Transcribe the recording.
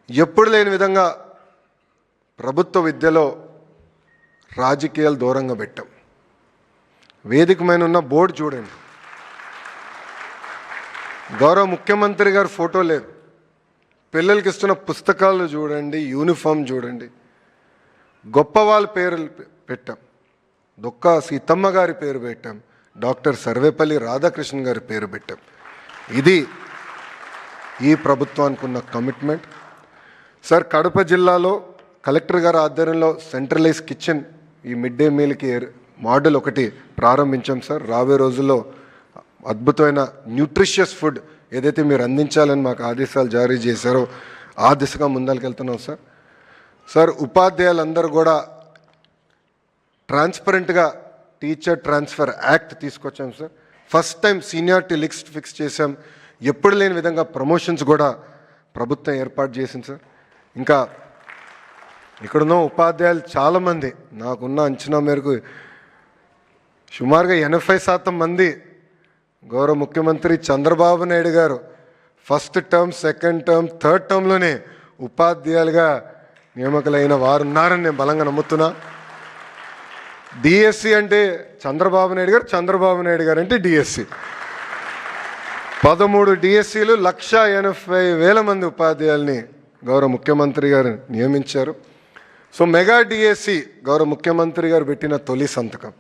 ఎప్పుడు లేని విధంగా ప్రభుత్వ విద్యలో రాజకీయాలు దూరంగా పెట్టాం. వేదిక మీద ఉన్న బోర్డు చూడండి, గౌరవ ముఖ్యమంత్రి గారి ఫోటో లేదు. పిల్లలకి ఇస్తున్న పుస్తకాలు చూడండి, యూనిఫామ్ చూడండి. గొప్ప వాళ్ళ పేర్లు పెట్టాం. దొక్కా సీతమ్మ గారి పేరు పెట్టాం, డాక్టర్ సర్వేపల్లి రాధాకృష్ణ గారి పేరు పెట్టాం. ఇది ఈ ప్రభుత్వానికి ఉన్న కమిట్మెంట్. సార్, కడప జిల్లాలో కలెక్టర్ గారి ఆధ్వర్యంలో సెంట్రలైజ్ కిచెన్, ఈ మిడ్ డే మీల్కి మోడల్ ఒకటి ప్రారంభించాం సార్. రాబోయే రోజుల్లో అద్భుతమైన న్యూట్రిషియస్ ఫుడ్ ఏదైతే మీరు అందించాలని మాకు ఆదేశాలు జారీ చేశారో ఆ దిశగా ముందరికెళ్తున్నాం సార్. సార్, ఉపాధ్యాయులందరూ కూడా ట్రాన్స్పరెంట్గా టీచర్ ట్రాన్స్ఫర్ యాక్ట్ తీసుకొచ్చాం sir. First time seniority list fix చేసాం. ఎప్పుడు లేని విధంగా ప్రమోషన్స్ కూడా ప్రభుత్వం ఏర్పాటు చేసింది సార్. ఇంకా ఇక్కడున్న ఉపాధ్యాయులు చాలామంది, నాకున్న అంచనా మేరకు సుమారుగా 80% మంది గౌరవ ముఖ్యమంత్రి Chandrababu Naidu garu first term, second term, third టర్మ్లోనే ఉపాధ్యాయులుగా నియామకులైన వారు ఉన్నారని నేను బలంగా నమ్ముతున్నా. డిఎస్సి అంటే చంద్రబాబు నాయుడు గారు, చంద్రబాబు నాయుడు గారు అంటే డిఎస్సి. 13 డిఎస్సీలు 1,80,000 మంది ఉపాధ్యాయుల్ని గౌరవ ముఖ్యమంత్రి గారు నియమించారు. సో మెగా డిఎస్సి గౌరవ ముఖ్యమంత్రి గారు పెట్టిన తొలి సంతకం.